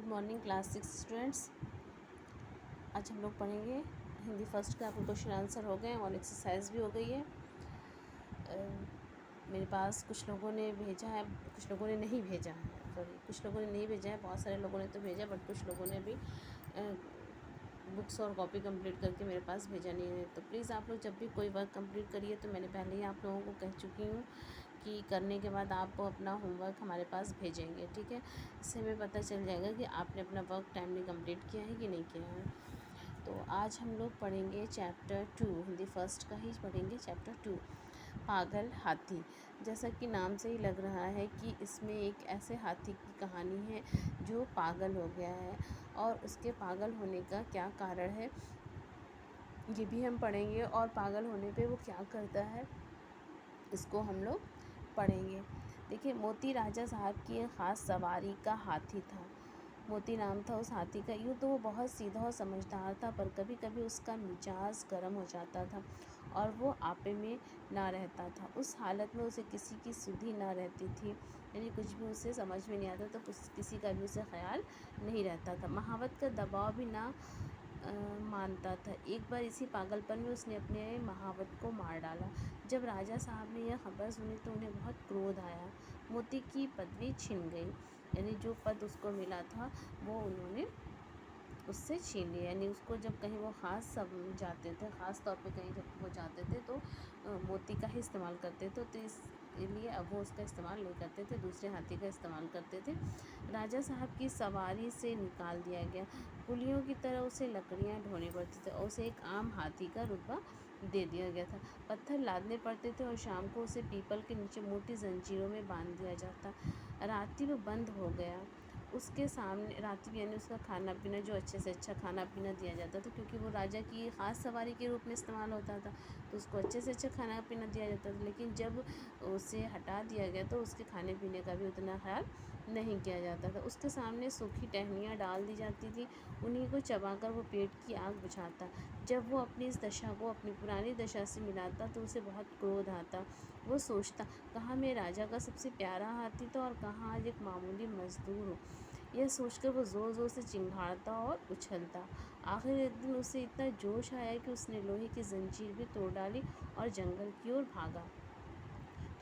Morning class 6 students. आज हम लोग पढ़ेंगे हिंदी फर्स्ट का। आपके क्वेश्चन आंसर हो गए और एक्सरसाइज भी हो गई है। मेरे पास कुछ लोगों ने भेजा है, कुछ लोगों ने नहीं भेजा है। कुछ लोगों ने नहीं भेजा है, बहुत सारे लोगों ने तो भेजा, बट कुछ लोगों ने भी बुक्स और कॉपी कंप्लीट करके मेरे पास भेजा नहीं है। तो प्लीज़ आप लोग जब भी कोई वर्क कंप्लीट करिए, तो मैंने पहले ही आप लोगों को कह चुकी हूँ कि करने के बाद आप अपना होमवर्क हमारे पास भेजेंगे, ठीक है। इससे हमें पता चल जाएगा कि आपने अपना वर्क टाइमली कंप्लीट किया है कि नहीं किया है। तो आज हम लोग पढ़ेंगे चैप्टर 2, हिंदी फर्स्ट का ही पढ़ेंगे चैप्टर 2, पागल हाथी। जैसा कि नाम से ही लग रहा है कि इसमें एक ऐसे हाथी की कहानी है जो पागल हो गया है, और उसके पागल होने का क्या कारण है ये भी हम पढ़ेंगे, और पागल होने पे वो क्या करता है इसको हम लोग पढ़ेंगे। देखिए, मोती राजा साहब की एक ख़ास सवारी का हाथी था। मोती नाम था उस हाथी का। यूँ तो वो बहुत सीधा और समझदार था, पर कभी कभी उसका मिजाज गर्म हो जाता था और वो आपे में ना रहता था। उस हालत में उसे किसी की सुधि ना रहती थी, यानी कुछ भी उसे समझ में नहीं आता, तो किसी का भी उसे ख्याल नहीं रहता था। महावत का दबाव भी ना मानता था। एक बार इसी पागलपन में उसने अपने महावत को मार डाला। जब राजा साहब ने यह खबर सुनी तो उन्हें बहुत क्रोध आया। मोती की पदवी छिन गई, यानी जो पद उसको मिला था वो उन्होंने उससे छीन लिया। यानी उसको जब कहीं वो ख़ास सब जाते थे, ख़ास तौर पे कहीं जब वो जाते थे तो मोती का ही इस्तेमाल करते थे। तो इसलिए अब वो उसका इस्तेमाल नहीं करते थे, दूसरे हाथी का इस्तेमाल करते थे। राजा साहब की सवारी से निकाल दिया गया। कुलियों की तरह उसे लकड़ियाँ ढोनी पड़ती थी और उसे एक आम हाथी का रुतबा दे दिया गया था। पत्थर लादने पड़ते थे और शाम को उसे पीपल के नीचे मोटी जंजीरों में बांध दिया जाता। रात्रि वो बंद हो गया। उसके सामने रात्रि यानी उसका खाना पीना, जो अच्छे से अच्छा खाना पीना दिया जाता था, क्योंकि वो राजा की ख़ास सवारी के रूप में इस्तेमाल होता था, तो उसको अच्छे से अच्छा खाना पीना दिया जाता था। लेकिन जब उसे हटा दिया गया तो उसके खाने पीने का भी उतना ख्याल नहीं किया जाता था। उसके सामने सूखी टहनियाँ डाल दी जाती थी, उन्हीं को चबाकर वो पेट की आग बुझाता। जब वो अपनी इस दशा को अपनी पुरानी दशा से मिलाता तो उसे बहुत क्रोध आता। वो सोचता, कहाँ मैं राजा का सबसे प्यारा हाथी था और कहाँ आज एक मामूली मजदूर हूँ। यह सोचकर वो ज़ोर ज़ोर से चिंघाड़ता और उछलता। आखिर एक दिन उसे इतना जोश आया कि उसने लोहे की जंजीर भी तोड़ डाली और जंगल की ओर भागा।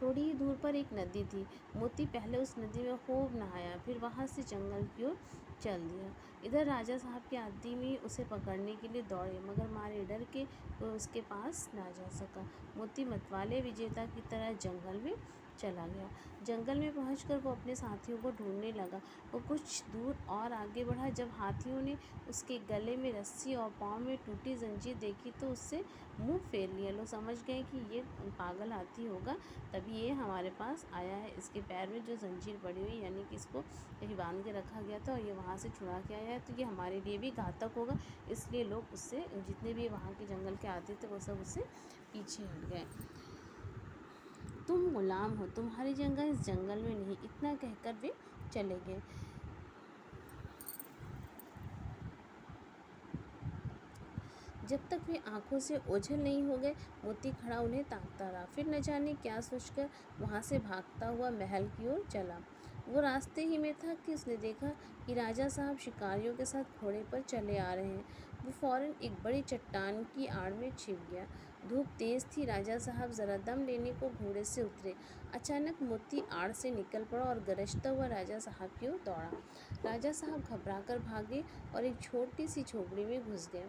थोड़ी ही दूर पर एक नदी थी। मोती पहले उस नदी में खूब नहाया, फिर वहाँ से जंगल की ओर चल दिया। इधर राजा साहब के आदमी उसे पकड़ने के लिए दौड़े, मगर मारे डर के वो उसके पास ना जा सका। मोती मतवाले विजेता की तरह जंगल में चला गया। जंगल में पहुंचकर वो अपने साथियों को ढूंढने लगा। वो कुछ दूर और आगे बढ़ा। जब हाथियों ने उसके गले में रस्सी और पाँव में टूटी जंजीर देखी तो उससे मुंह फेर लिया। लोग समझ गए कि ये पागल हाथी होगा, तभी ये हमारे पास आया है। इसके पैर में जो जंजीर पड़ी हुई, यानी कि इसको कहीं बांध के रखा गया था और ये वहाँ से छुड़ा के आया है, तो ये हमारे लिए भी घातक होगा। इसलिए लोग उससे, जितने भी वहाँ के जंगल के आते थे, वो सब उससे पीछे हट गए। तुम गुलाम हो, तुम्हारी जगह इस जंगल में नहीं, इतना कहकर वे चले गए। जब तक वे आंखों से ओझल नहीं हो गए, मोती खड़ा उन्हें ताकता रहा। फिर न जाने क्या सोचकर वहाँ से भागता हुआ महल की ओर चला। वो रास्ते ही में था कि उसने देखा कि राजा साहब शिकारियों के साथ घोड़े पर चले आ रहे हैं। वो फौरन एक बड़ी चट्टान की आड़ में छिप गया। धूप तेज थी। राजा साहब जरा दम लेने को घोड़े से उतरे। अचानक मोती आड़ से निकल पड़ा और गरजता हुआ राजा साहब की ओर दौड़ा। राजा साहब घबराकर भागे और एक छोटी सी झोपड़ी में घुस गए।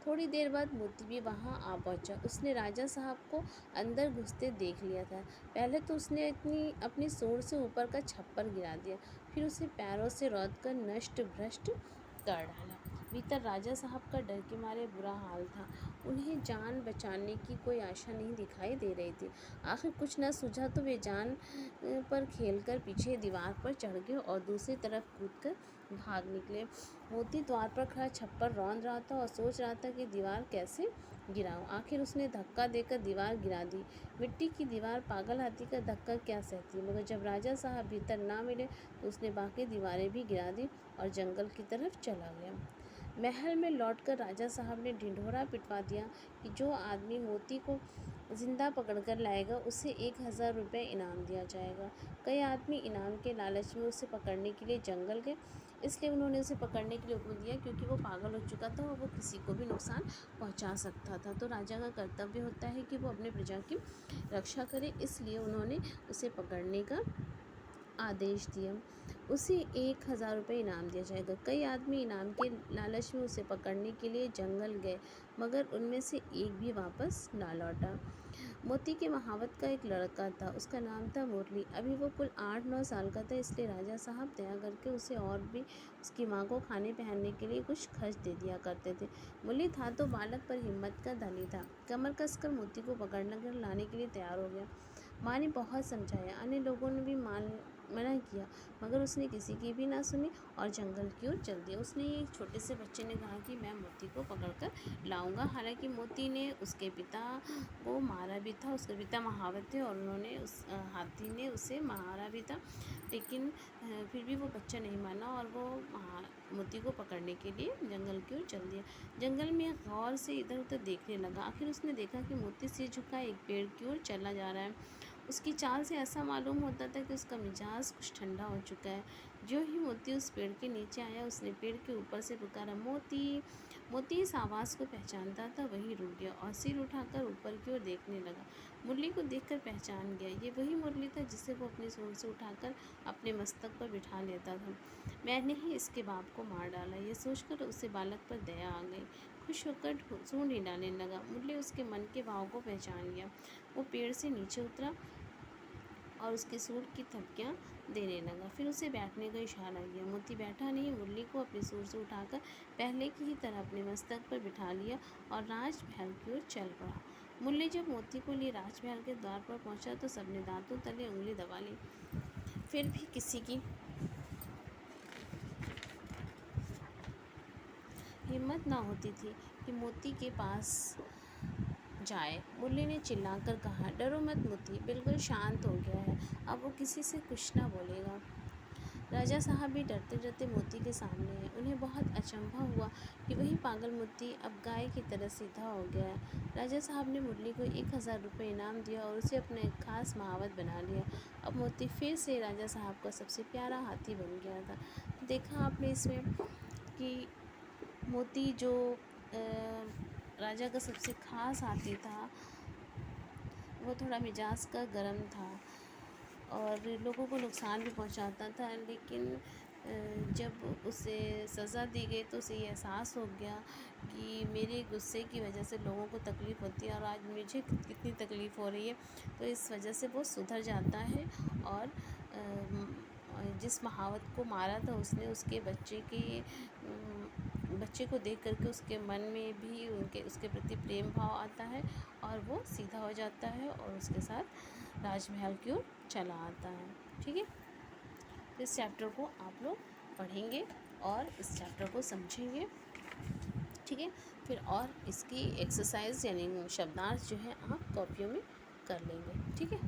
थोड़ी देर बाद मोती भी वहां आ पहुंचा। उसने राजा साहब को अंदर घुसते देख लिया था। पहले तो उसने अपनी सूंड से ऊपर का छप्पर गिरा दिया, फिर उसे पैरों से रौंदकर नष्ट भ्रष्ट कर डाला। भीतर राजा साहब का डर के मारे बुरा हाल था। उन्हें जान बचाने की कोई आशा नहीं दिखाई दे रही थी। आखिर कुछ न सूझा तो वे जान पर खेलकर पीछे दीवार पर चढ़ गए और दूसरी तरफ कूदकर भाग निकले। मोती द्वार पर खड़ा छप्पर रौंद रहा था और सोच रहा था कि दीवार कैसे गिराऊं। आखिर उसने धक्का देकर दीवार गिरा दी। मिट्टी की दीवार पागल हाथी का धक्का क्या सहती, मगर जब राजा साहब भीतर ना मिले तो उसने बाकी दीवारें भी गिरा दी और जंगल की तरफ चला गया। महल में लौटकर राजा साहब ने ढिंढोरा पिटवा दिया कि जो आदमी मोती को जिंदा पकड़कर लाएगा उसे 1000 रुपये इनाम दिया जाएगा। कई आदमी इनाम के लालच में उसे पकड़ने के लिए जंगल गए। इसलिए उन्होंने उसे पकड़ने के लिए हुक्म दिया, क्योंकि वो पागल हो चुका था और वो किसी को भी नुकसान पहुंचा सकता था। तो राजा का कर्तव्य होता है कि वो अपने प्रजा की रक्षा करे, इसलिए उन्होंने उसे पकड़ने का आदेश दिया। उसे 1000 रुपये इनाम दिया जाएगा। कई आदमी इनाम के लालच में उसे पकड़ने के लिए जंगल गए, मगर उनमें से एक भी वापस ना लौटा। मोती के महावत का एक लड़का था, उसका नाम था मुरली। अभी वो कुल 8-9 साल का था, इसलिए राजा साहब दया करके उसे और भी उसकी माँ को खाने पहनने के लिए कुछ खर्च दे दिया करते थे। मुरली था तो बालक, पर हिम्मत का धनी था। कमर कसकर मोती को पकड़ना कर लाने के लिए तैयार हो गया। माँ ने बहुत समझाया, अन्य लोगों ने भी मना किया, मगर उसने किसी की भी ना सुनी और जंगल की ओर चल दिया। उसने एक छोटे से बच्चे ने कहा कि मैं मोती को पकड़कर लाऊंगा। हालांकि मोती ने उसके पिता को मारा भी था, उसके पिता महावत थे और उन्होंने हाथी ने उसे मारा भी था, लेकिन फिर भी वो बच्चा नहीं माना और वो मोती को पकड़ने के लिए जंगल की ओर चल दिया। जंगल में गौर से इधर उधर देखने लगा। आखिर उसने देखा कि मोती सिर झुकाए एक पेड़ की ओर चला जा रहा है। उसकी चाल से ऐसा मालूम होता था कि उसका मिजाज कुछ ठंडा हो चुका है। जो ही मोती उस पेड़ के नीचे आया, उसने पेड़ के ऊपर से पुकारा, मोती। मोती इस आवाज़ को पहचानता था, वही रुक गया और सिर उठाकर ऊपर की ओर देखने लगा। मुरली को देखकर पहचान गया। ये वही मुरली था जिसे वो अपनी सूंड से उठाकर अपने मस्तक पर बिठा लेता था। मैंने ही इसके बाप को मार डाला, ये सोचकर उसे बालक पर दया आ गई। खुश होकर सूंड हिलाने लगा। मुरली उसके मन के भाव को पहचान गया। वो पेड़ से नीचे उतरा और उसके सूंड की थपकियाँ देने लगा। फिर उसे बैठने का इशारा किया। मोती बैठा नहीं, मुरली को अपनी सूंड से उठाकर पहले की ही तरह अपने मस्तक पर बिठा लिया और राजमहल की ओर चल पड़ा। मुरली जब मोती को लिए राजमहल के द्वार पर पहुंचा तो सबने दांतों तले उंगली दबा ली। फिर भी किसी की हिम्मत ना होती थी कि मोती के पास जाए। मुरली ने चिल्लाकर कहा, डरो मत मोती, बिल्कुल शांत हो गया है, अब वो किसी से कुछ ना बोलेगा। राजा साहब भी डरते डरते मोती के सामने है। उन्हें बहुत अचंभा हुआ कि वही पागल मोती अब गाय की तरह सीधा हो गया है। राजा साहब ने मुरली को 1000 रुपये इनाम दिया और उसे अपना एक खास महावत बना लिया। अब मोती फिर से राजा साहब का सबसे प्यारा हाथी बन गया था। देखा आपने इसमें कि मोती जो राजा का सबसे खास हाथी था, वो थोड़ा मिजाज का गर्म था और लोगों को नुकसान भी पहुंचाता था, लेकिन जब उसे सज़ा दी गई तो उसे ये एहसास हो गया कि मेरे गुस्से की वजह से लोगों को तकलीफ़ होती है और आज मुझे कितनी तकलीफ़ हो रही है। तो इस वजह से वो सुधर जाता है और जिस महावत को मारा था उसने उसके बच्चे को देख करके उसके मन में भी उसके प्रति प्रेम भाव आता है और वो सीधा हो जाता है और उसके साथ राजमहल की ओर चला आता है। ठीक है, इस चैप्टर को आप लोग पढ़ेंगे और इस चैप्टर को समझेंगे। ठीक है, फिर और इसकी एक्सरसाइज यानी शब्दार्थ जो है आप कॉपियों में कर लेंगे। ठीक है।